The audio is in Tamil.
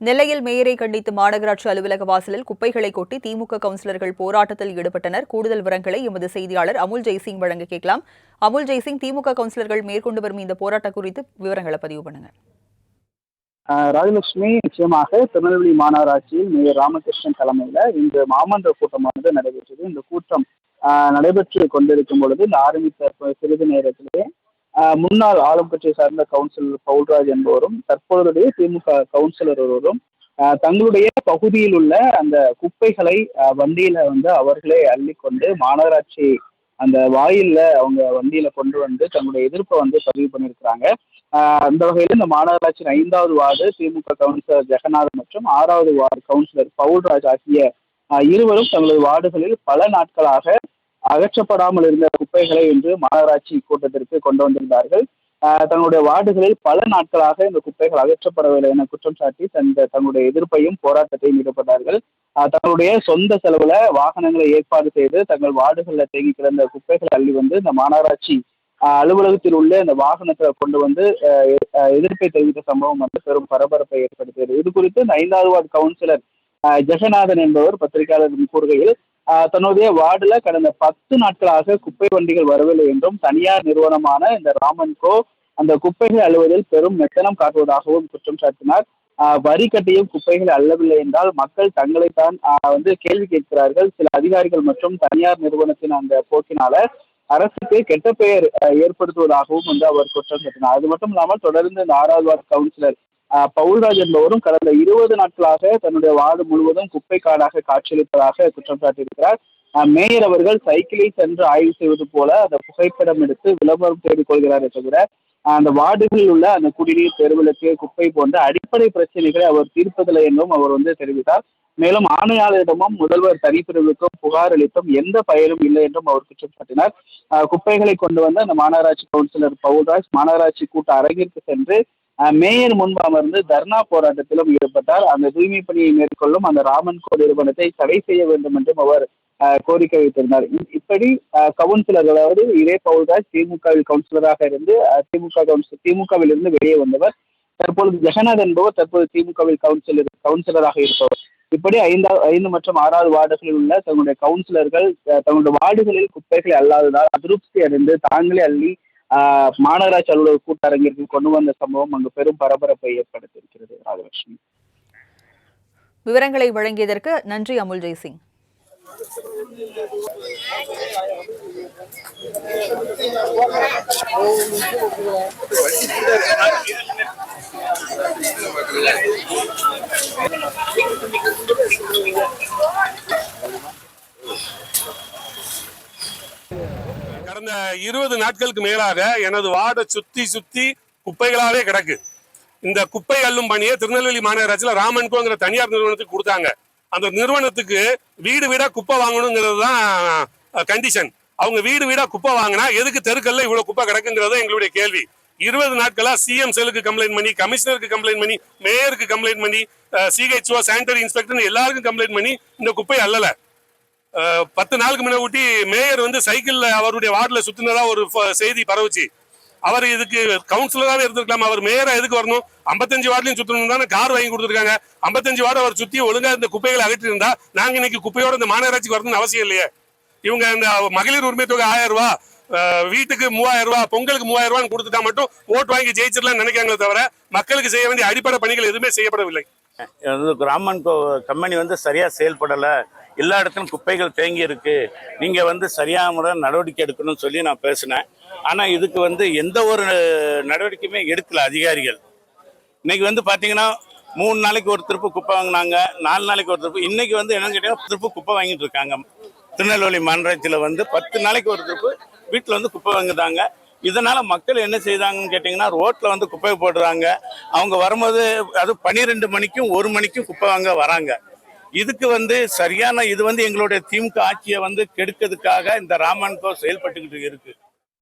நெல்லையில் மேயரை கண்டித்து மாநகராட்சி அலுவலக வாசலில் குப்பைகளை கொட்டி திமுக கவுன்சிலர்கள் போராட்டத்தில் ஈடுபட்டனர். கூடுதல் விவரங்களை எமது செய்தியாளர் அமுல் ஜெய்சிங் வழங்க கேட்கலாம். அமுல் ஜெய்சிங், திமுக கவுன்சிலர்கள் மேற்கொண்டு வரும் இந்த போராட்டம் குறித்து விவரங்களை பதிவு பண்ணுங்க. ராஜலட்சுமி, நிச்சயமாக திருநெல்வேலி மாநகராட்சியில் மேயர் ராமகிருஷ்ணன் தலைமையில இன்று மாமன்ற கூட்டமானது நடைபெற்றது. இந்த கூட்டம் நடைபெற்று கொண்டிருக்கும் பொழுது இந்த ஆரம்பித்த சிறிது நேரத்திலேயே முன்னாள் ஆளும் கட்சியை சார்ந்த கவுன்சிலர் பவுல்ராஜ் என்பவரும் தற்போதைய திமுக கவுன்சிலர் ஒருவரும் தங்களுடைய பகுதியில் உள்ள அந்த குப்பைகளை வண்டியில அவர்களே அள்ளிக்கொண்டு மாநகராட்சி அந்த வாயில்ல அவங்க வண்டியில கொண்டு வந்து தங்களுடைய எதிர்ப்பை பதிவு பண்ணியிருக்கிறாங்க. அந்த வகையில் இந்த மாநகராட்சியின் 5வது வார்டு திமுக கவுன்சிலர் ஜெகநாதன் மற்றும் 6வது வார்டு கவுன்சிலர் பவுல்ராஜ் ஆகிய இருவரும் தங்களது வார்டுகளில் பல நாட்களாக அகற்றப்படாமல் இருந்த குப்பைகளை இன்று மாநகராட்சி கூட்டத்திற்கு கொண்டு வந்திருந்தார்கள். தங்களுடைய வார்டுகளில் பல நாட்களாக இந்த குப்பைகள் அகற்றப்படவில்லை என குற்றம் சாட்டி தங்களுடைய எதிர்ப்பையும் போராட்டத்தையும் ஈடுபட்டார்கள். தங்களுடைய சொந்த செலவுல வாகனங்களை ஏற்பாடு செய்து தங்கள் வார்டுகளில் தேங்கி கிடந்த குப்பைகளை அள்ளி இந்த மாநகராட்சி அலுவலகத்தில் உள்ள இந்த வாகனத்தை கொண்டு எதிர்ப்பை தெரிவித்த சம்பவம் பெரும் பரபரப்பை ஏற்படுத்தியது. இது குறித்து இந்த 5வது வார்டு கவுன்சிலர் ஜெகநாதன் என்பவர் பத்திரிகையாளர்கள் கூறுகையில், தன்னுடைய வார்டுல கடந்த 10 நாட்களாக குப்பை வண்டிகள் வரவில்லை என்றும் தனியார் நிறுவனமான இந்த ராமன்கோ அந்த குப்பைகள் அள்ளுவதில் பெரும் மெத்தனம் காட்டுவதாகவும் குற்றம் சாட்டினார். வரி கட்டியும் குப்பைகள் அள்ளவில்லை என்றால் மக்கள் தங்களைத்தான் கேள்வி கேட்கிறார்கள். சில அதிகாரிகள் மற்றும் தனியார் நிறுவனத்தின் அந்த போக்கினால அரசுக்கு கெட்ட பெயர் ஏற்படுத்துவதாகவும் அவர் குற்றம் சாட்டினார். அது மட்டும் இல்லாமல் தொடர்ந்து இந்த 6வது வார்டு கவுன்சிலர் பவுல்ராஜ் என்பவரும் கடந்த 20 நாட்களாக தன்னுடைய வார்டு முழுவதும் குப்பை காடாக காட்சியளிப்பதாக குற்றம் சாட்டியிருக்கிறார். மேயர் அவர்கள் சைக்கிளில் சென்று ஆய்வு செய்வது போல அந்த புகைப்படம் எடுத்து விளம்பரம் தேடிக் கொள்கிறாரே தவிர அந்த வார்டுகளில் உள்ள அந்த குடிநீர், தெருவிளக்கு, குப்பை போன்ற அடிப்படை பிரச்சனைகளை அவர் தீர்ப்பதில்லை என்றும் அவர் தெரிவித்தார். மேலும் ஆணையாளரிடமும் முதல்வர் தனிப்பிரிவுக்கும் புகார் அளித்தும் எந்த பயனும் இல்லை என்றும் அவர் குற்றம் சாட்டினார். குப்பைகளை கொண்டு வந்த அந்த மாநகராட்சி கவுன்சிலர் பவுல்ராஜ் மாநகராட்சி கூட்ட அரங்கிற்கு சென்று மேயர் முன்பு அமர்ந்து தர்ணா போராட்டத்திலும் ஈடுபட்டார். அந்த தூய்மை பணியை மேற்கொள்ளும் அந்த ராமன்கோ நிறுவனத்தை தடை செய்ய வேண்டும் என்றும் அவர் கோரிக்கை வைத்திருந்தார். இப்படி கவுன்சிலர், அதாவது இதே பவுல்ராஜ் திமுகவில் கவுன்சிலராக இருந்து திமுகவில் இருந்து வெளியே வந்தவர். தற்பொழுது ஜெகநாத் என்பவர் தற்போது திமுகவில் கவுன்சிலராக இருப்பவர். இப்படி 5 மற்றும் 6வது வார்டுகளில் உள்ள தங்களுடைய கவுன்சிலர்கள் தங்களுடைய வார்டுகளில் குப்பைகளை அல்லாததால் அதிருப்தி அடைந்து தாங்களே அள்ளி மாநகராட்சி அலுவலக கூட்டரங்கிற்கு கொண்டு வந்த சம்பவம் அங்கு பெரும் பரபரப்பை ஏற்படுத்தியிருக்கிறது. ராஜலட்சுமி, விவரங்களை வழங்கியதற்கு நன்றி அமுல் ஜெய்சிங். கடந்த 20 நாட்களுக்கு மேலாக எனது வார்டை சுத்தி குப்பைகளாவே கிடக்கு. இந்த குப்பை அள்ளும் பணியை திருநெல்வேலி மாநகராட்சியில் ராமன்கோங்கிற தனியார் நிறுவனத்துக்கு கொடுத்தாங்க. அந்த நிறுவனத்துக்கு வீடா குப்பை வாங்கணுங்கிறது தான் கண்டிஷன். அவங்க வீடா குப்பை வாங்கினா எதுக்கு தெருக்கல்ல இவ்வளவு குப்பை கிடக்குங்கிறது எங்களுடைய கேள்வி. 20 நாட்களா சிஎம் செல்லுக்கு கம்ப்ளைண்ட் பண்ணி, கமிஷனருக்கு கம்ப்ளைண்ட் பண்ணி, மேயருக்கு கம்ப்ளைண்ட் பண்ணி, சிஹெச்ஓ, சானிட்டரி இன்ஸ்பெக்டர் எல்லாருக்கும் கம்ப்ளைண்ட் பண்ணி இந்த குப்பை அள்ளல. 10 நாளுக்கு முன்ன ஊட்டி மேயர் சைக்கிள்ல அவருடைய வார்டுல சுத்தினதா ஒரு செய்தி பரவுச்சு. அவர் இதுக்கு கவுன்சிலராகவே இருந்திருக்கலாம். அவர் மேயரா எதுக்கு வரணும்? 55 வார்டுலையும் சுத்தணும் தானே கார் வாங்கி கொடுத்துருக்காங்க. 55 வார்டு அவர் சுத்தி ஒழுங்கா இந்த குப்பைகளை அகற்றி இருந்தா நாங்க இன்னைக்கு குப்பையோட இந்த மாநகராட்சிக்கு வரணும்னு அவசியம் இல்லையே. இவங்க இந்த மகளிர் உரிமை தொகை 1000 ரூபாய், வீட்டுக்கு 3000 ரூபாய், பொங்கலுக்கு 3000 ரூபான்னு கொடுத்துட்டா மட்டும் ஓட்டு வாங்கி ஜெயிச்சிடலாம் நினைக்காங்களே தவிர மக்களுக்கு செய்ய வேண்டிய அடிப்படை பணிகள் எதுவுமே செய்யப்படவில்லை. ராமன்கோ கம்பெனி சரியா செயல்படலை, எல்லா இடத்துலையும் குப்பைகள் தேங்கி இருக்கு, நீங்க சரியான முறை நடவடிக்கை எடுக்கணும்னு சொல்லி நான் பேசினேன். ஆனா இதுக்கு எந்த ஒரு நடவடிக்கையுமே எடுக்கல அதிகாரிகள். இன்னைக்கு பாத்தீங்கன்னா 3 நாளைக்கு ஒரு திருப்பு குப்பை வாங்கினாங்க, 4 நாளைக்கு ஒரு திருப்பு. இன்னைக்கு என்னன்னு கேட்டீங்கன்னா திருப்பு குப்பை வாங்கிட்டு இருக்காங்க. திருநெல்வேலி மாநகராட்சியில 10 நாளைக்கு ஒரு திருப்பு வீட்டுல குப்பை வாங்குதாங்க. இதனால மக்கள் என்ன செய்தாங்கன்னு கேட்டீங்கன்னா ரோட்ல குப்பை போடுறாங்க. அவங்க வரும்போது அது 12 மணிக்கும் 1 மணிக்கும் குப்பை வாங்க வராங்க. இதுக்கு சரியான இது எங்களுடைய திமுக ஆட்சியை கெடுக்கிறதுக்காக இந்த ராமன்கோ செயல்பட்டுக்கிட்டு இருக்கு.